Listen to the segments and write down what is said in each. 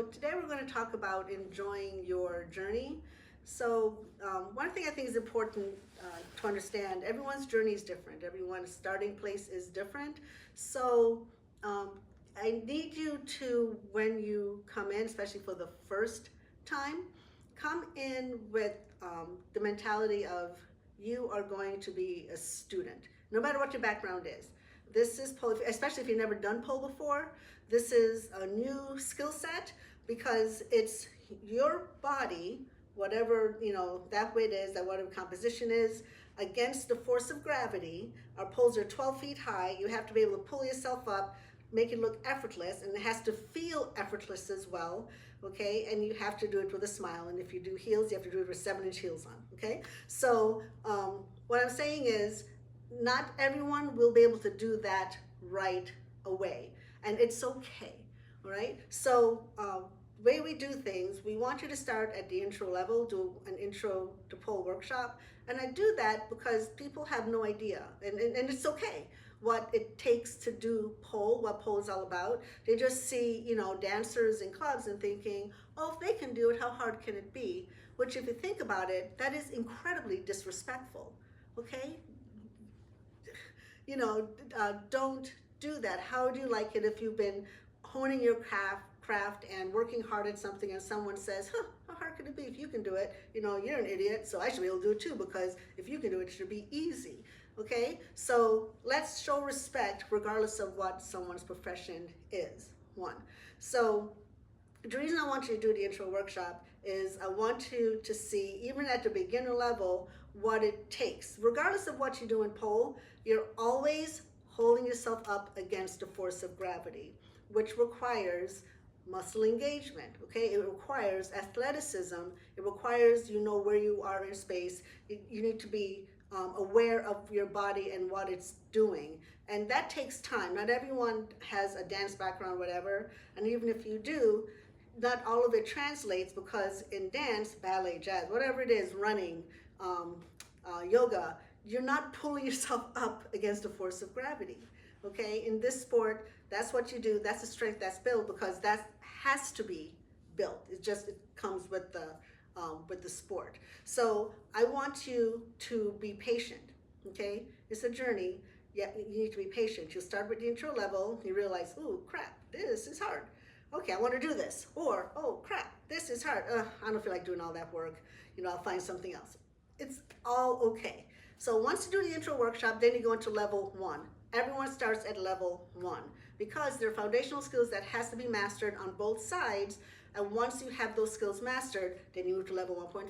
So today we're going to talk about enjoying your journey. So one thing I think is important to understand, everyone's journey is different. Everyone's starting place is different. So I need you to, when you come in, especially for the first time, come in with the mentality of you are going to be a student, no matter what your background is. This is pole, especially if you've never done pole before. This is a new skill set because it's your body, whatever, that weight is, that whatever composition is, against the force of gravity. Our poles are 12 feet high. You have to be able to pull yourself up, make it look effortless, and it has to feel effortless as well, okay? And you have to do it with a smile. And if you do heels, you have to do it with 7-inch heels on, okay? So what I'm saying is, not everyone will be able to do that right away, and it's okay, all right? So way we do things, we want you to start at the intro level, do an intro to pole workshop, and I do that because people have no idea, and it's okay what it takes to do pole, what pole is all about. They just see, dancers in clubs and thinking, oh, if they can do it, how hard can it be? Which, if you think about it, that is incredibly disrespectful, okay? Don't do that. How would you like it if you've been honing your craft and working hard at something and someone says, how hard could it be? If you can do it, you're an idiot, so I should be able to do it too, because if you can do it, it should be easy, okay? So let's show respect regardless of what someone's profession is, one. So the reason I want you to do the intro workshop is I want you to see, even at the beginner level, what it takes. Regardless of what you do in pole, you're always holding yourself up against the force of gravity, which requires muscle engagement, okay? It requires athleticism. It requires where you are in space. You need to be aware of your body and what it's doing. And that takes time. Not everyone has a dance background, whatever. And even if you do, not all of it translates, because in dance, ballet, jazz, whatever it is, running, yoga, you're not pulling yourself up against the force of gravity, okay? In this sport, that's what you do. That's the strength that's built, because that has to be built. It comes with the sport. So I want you to be patient, okay? It's a journey. Yeah, you need to be patient. You'll start with the intro level. You realize, ooh, crap, this is hard. Okay, I want to do this. Or, oh, crap, this is hard. I don't feel like doing all that work. I'll find something else. It's all okay. So once you do the intro workshop, then you go into level 1. Everyone starts at level 1 because there are foundational skills that has to be mastered on both sides. And once you have those skills mastered, then you move to level 1.5.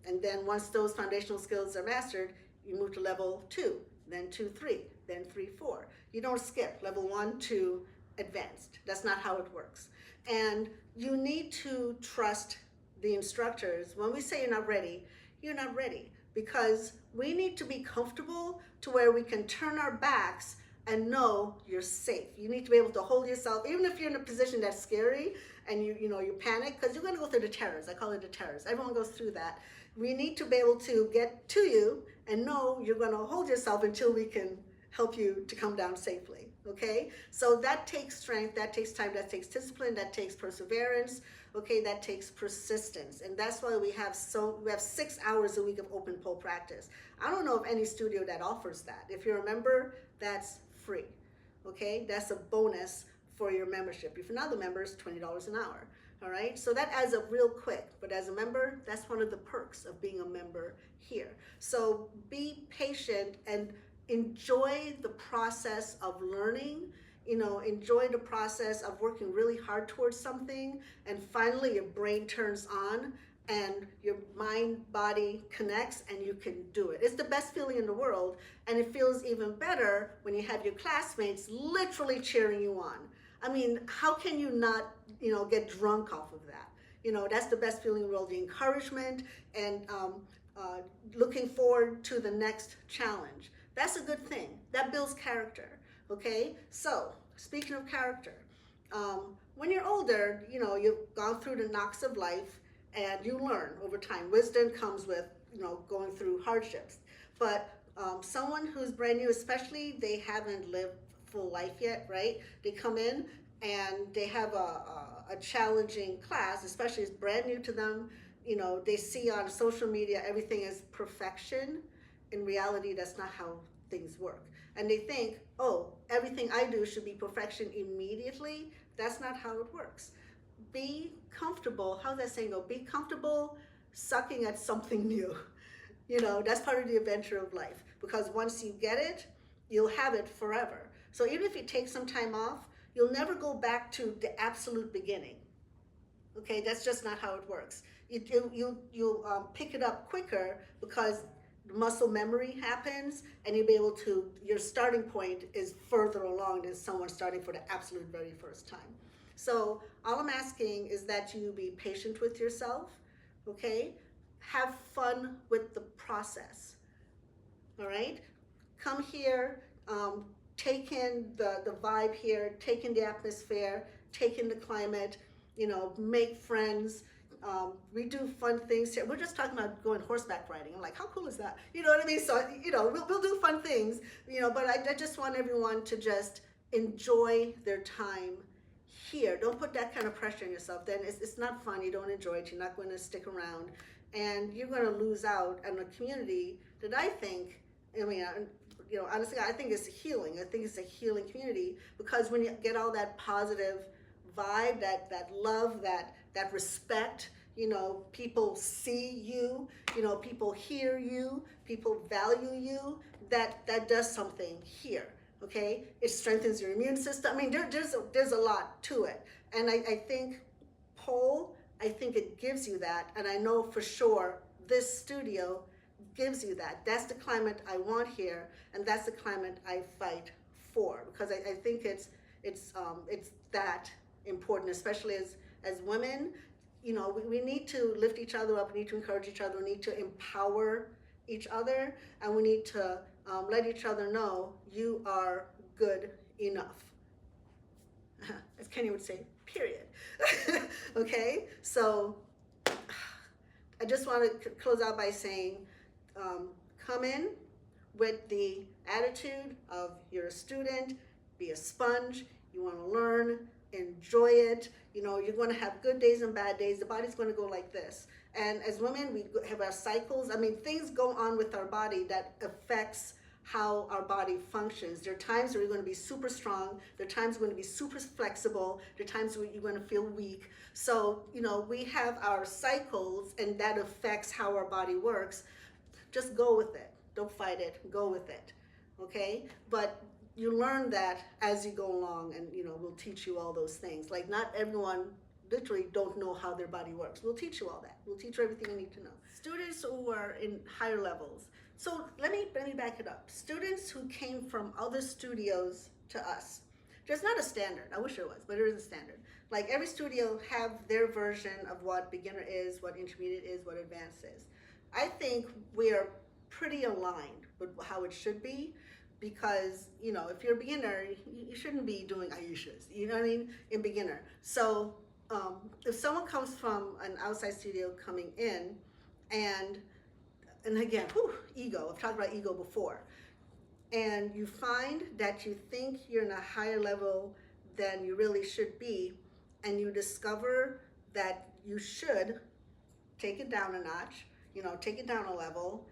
And then once those foundational skills are mastered, you move to level 2, then 2, 3, then 3, 4. You don't skip level 1 to advanced. That's not how it works. And you need to trust the instructors. When we say you're not ready, you're not ready, because we need to be comfortable to where we can turn our backs and know you're safe. You need to be able to hold yourself, even if you're in a position that's scary and you panic, because you're going to go through the terrors. I call it the terrors. Everyone goes through that. We need to be able to get to you and know you're going to hold yourself until we can help you to come down safely, okay? So that takes strength, that takes time, that takes discipline, that takes perseverance, okay? That takes persistence. And that's why we have 6 hours a week of open pole practice. I don't know of any studio that offers that. If you're a member, that's free, okay? That's a bonus for your membership. If you're not a member, it's $20 an hour, all right? So that adds up real quick, but as a member, that's one of the perks of being a member here. So be patient and enjoy the process of learning, enjoy the process of working really hard towards something, and finally your brain turns on and your mind body connects and you can do it. It's the best feeling in the world, and it feels even better when you have your classmates literally cheering you on. I mean, how can you not get drunk off of that? That's the best feeling in the world, the encouragement and looking forward to the next challenge. That's a good thing. That builds character, okay? So, speaking of character, when you're older, you've gone through the knocks of life and you learn over time. Wisdom comes with, going through hardships. But someone who's brand new, especially they haven't lived full life yet, right? They come in and they have a challenging class, especially it's brand new to them. You know, they see on social media everything is perfection. In reality, that's not how things work. And they think, oh, everything I do should be perfection immediately. That's not how it works. Be comfortable. How's that saying go? Be comfortable sucking at something new. You know, that's part of the adventure of life, because once you get it, you'll have it forever. So even if you take some time off, you'll never go back to the absolute beginning. Okay, that's just not how it works. You'll pick it up quicker because muscle memory happens, and you'll be able to, your starting point is further along than someone starting for the absolute very first time. So all I'm asking is that you be patient with yourself, okay? Have fun with the process, all right? Come here, take in the vibe here, take in the atmosphere, take in the climate, you know, make friends. We do fun things here. We're just talking about going horseback riding. I'm like, how cool is that? You know what I mean? So, you know, we'll do fun things, you know, but I just want everyone to just enjoy their time here. Don't put that kind of pressure on yourself. Then it's not fun. You don't enjoy it. You're not going to stick around. And you're going to lose out on a community that I think, I mean, you know, honestly, I think it's healing. I think it's a healing community, because when you get all that positive vibe, that love, that respect, you know, people see you, you know, people hear you, people value you, that does something here, okay? It strengthens your immune system. I mean, there's a lot to it. And I think pole, I think it gives you that, and I know for sure this studio gives you that. That's the climate I want here, and that's the climate I fight for, because I think it's that important, especially as women. You know, we need to lift each other up, we need to encourage each other, we need to empower each other, and we need to let each other know you are good enough. As Kenny would say, period. Okay, so I just want to close out by saying, come in with the attitude of you're a student, be a sponge, you want to learn, enjoy it. You know, you're going to have good days and bad days. The body's going to go like this. And as women, we have our cycles. I mean, things go on with our body that affects how our body functions. There are times where you're going to be super strong. There are times you're going to be super flexible. There are times where you're going to feel weak. So, you know, we have our cycles, and that affects how our body works. Just go with it. Don't fight it. Go with it. Okay? But you learn that as you go along, and, you know, we'll teach you all those things. Like, not everyone literally don't know how their body works. We'll teach you all that. We'll teach you everything you need to know. Students who are in higher levels. So let me back it up. Students who came from other studios to us. There's not a standard. I wish there was, but there is a standard. Like, every studio have their version of what beginner is, what intermediate is, what advanced is. I think we are pretty aligned with how it should be, because, you know, if you're a beginner, you shouldn't be doing Aisha's, you know what I mean, in beginner. So if someone comes from an outside studio coming in, and again, ego, I've talked about ego before, and you find that you think you're in a higher level than you really should be, and you discover that you should take it down a notch, you know, take it down a level,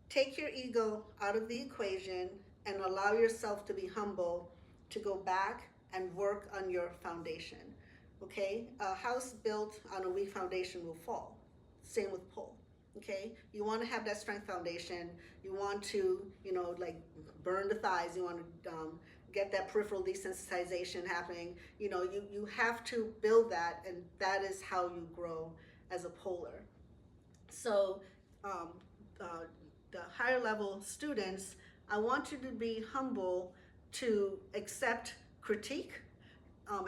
take your ego out of the equation, and allow yourself to be humble, to go back and work on your foundation, okay? A house built on a weak foundation will fall. Same with pole, okay? You want to have that strength foundation. You want to, you know, like, burn the thighs. You want to get that peripheral desensitization happening. You know, you have to build that, and that is how you grow as a polar. So the higher level students, I want you to be humble to accept critique,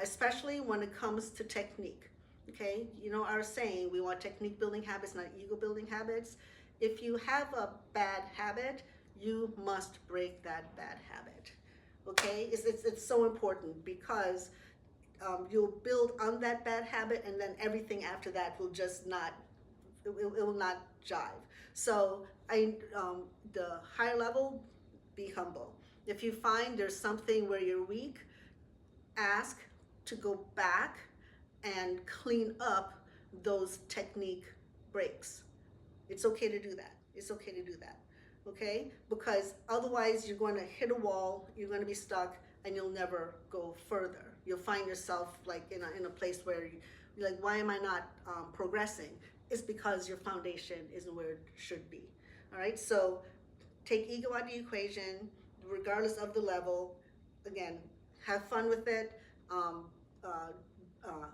especially when it comes to technique. Okay, you know our saying, we want technique building habits, not ego building habits. If you have a bad habit, you must break that bad habit. Okay, it's so important, because you'll build on that bad habit, and then everything after that will just not, it will not jive. So the higher level, be humble. If you find there's something where you're weak, ask to go back and clean up those technique breaks. It's okay to do that. It's okay to do that. Okay? Because otherwise you're going to hit a wall, you're going to be stuck, and you'll never go further. You'll find yourself like in a place where you're like, why am I not progressing? It's because your foundation isn't where it should be. All right? So take ego out of the equation, regardless of the level. Again, have fun with it. Um, uh, uh,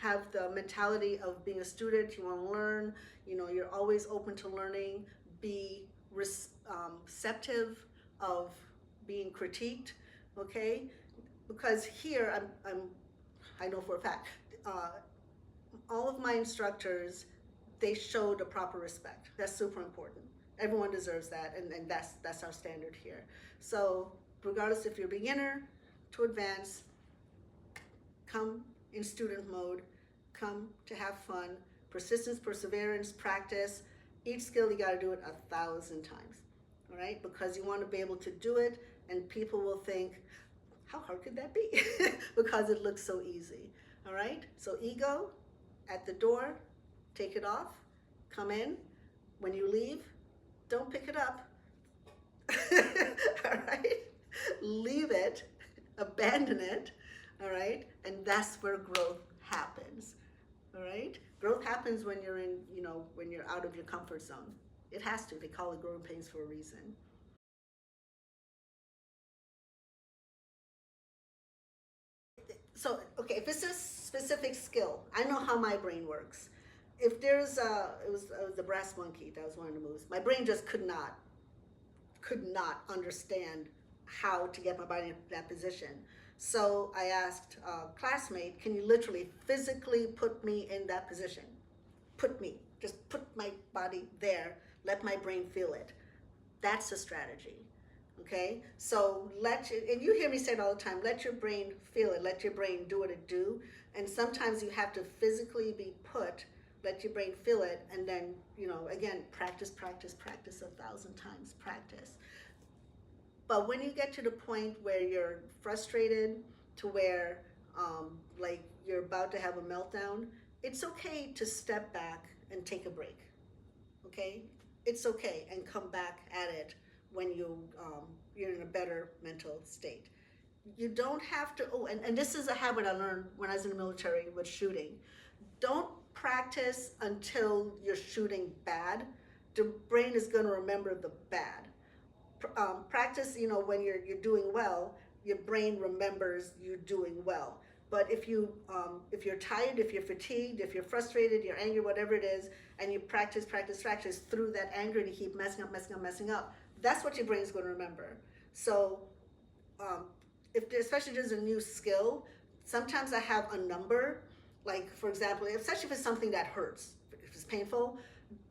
have the mentality of being a student. You want to learn. You know, you're always open to learning. Be receptive of being critiqued. Okay, because here I know for a fact, all of my instructors, they showed a proper respect. That's super important. Everyone deserves that, and that's our standard here. So regardless if you're beginner to advanced, come in student mode, come to have fun, persistence, perseverance, practice. Each skill you got to do it 1,000 times, all right? Because you want to be able to do it, and people will think, how hard could that be? Because it looks so easy, all right? So ego at the door, take it off, come in. When you leave, don't pick it up, all right? Leave it, abandon it, all right? And that's where growth happens, all right? Growth happens when you're in, you know, when you're out of your comfort zone. It has to. They call it growing pains for a reason. So, okay, if it's a specific skill, I know how my brain works. If there's it was the brass monkey, that was one of the moves. My brain just could not understand how to get my body in that position. So I asked a classmate, can you literally physically put me in that position? Just put my body there, let my brain feel it. That's a strategy. Okay, so and you hear me say it all the time, let your brain feel it, let your brain do what it do. And sometimes you have to physically be put, let your brain feel it, and then, you know, again, practice 1,000 times, practice. But when you get to the point where you're frustrated, to where like you're about to have a meltdown, it's okay to step back and take a break. Okay, it's okay, and come back at it when you're in a better mental state. You don't have to. Oh, and this is a habit I learned when I was in the military with shooting. Don't practice until you're shooting bad. The brain is going to remember the bad. Practice, you know, when you're doing well, your brain remembers you doing well. But if you're tired, if you're fatigued, if you're frustrated, you're angry, whatever it is, and you practice through that anger, and you keep messing up, that's what your brain's going to remember. So especially if there's a new skill, sometimes I have a number, like for example, especially if it's something that hurts, if it's painful,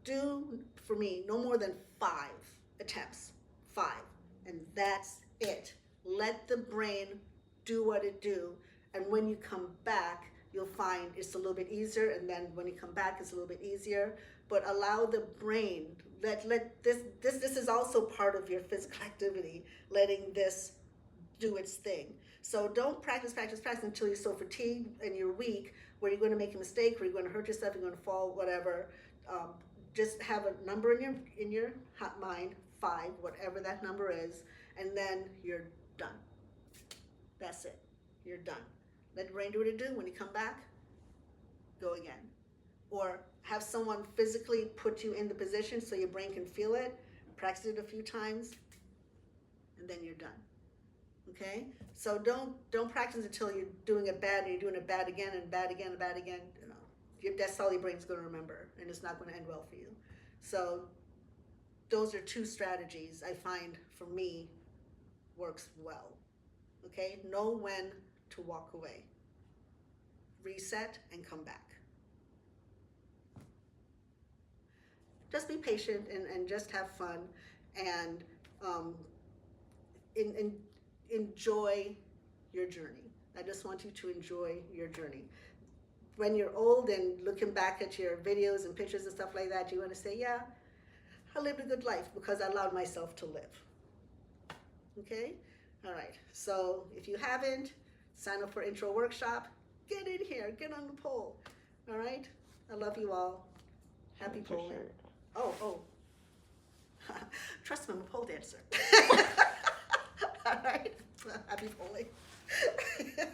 do, for me, no more than 5 attempts. 5, and that's it. Let the brain do what it do, and when you come back, you'll find it's a little bit easier, and then when you come back, it's a little bit easier. But allow the brain, let this is also part of your physical activity, letting this do its thing. So don't practice until you're so fatigued and you're weak, where you're going to make a mistake, where you're going to hurt yourself, you're going to fall, whatever. Just have a number in your mind, 5, whatever that number is, and then you're done. That's it. You're done. Let the brain do what it do. When you come back, go again. Or have someone physically put you in the position so your brain can feel it. Practice it a few times, and then you're done. Okay? So don't practice until you're doing it bad, and you're doing it bad again and bad again and bad again. You know, that's all your brain's going to remember, and it's not going to end well for you. So those are 2 strategies I find, for me, works well. Okay? Know when to walk away. Reset and come back. Just be patient and just have fun, and enjoy your journey. I just want you to enjoy your journey. When you're old and looking back at your videos and pictures and stuff like that, you want to say, yeah, I lived a good life because I allowed myself to live. Okay? All right. So if you haven't, sign up for intro workshop. Get in here, get on the pole. All right? I love you all. Happy polling. Oh. Trust me, I'm a pole dancer. All right? Happy polling.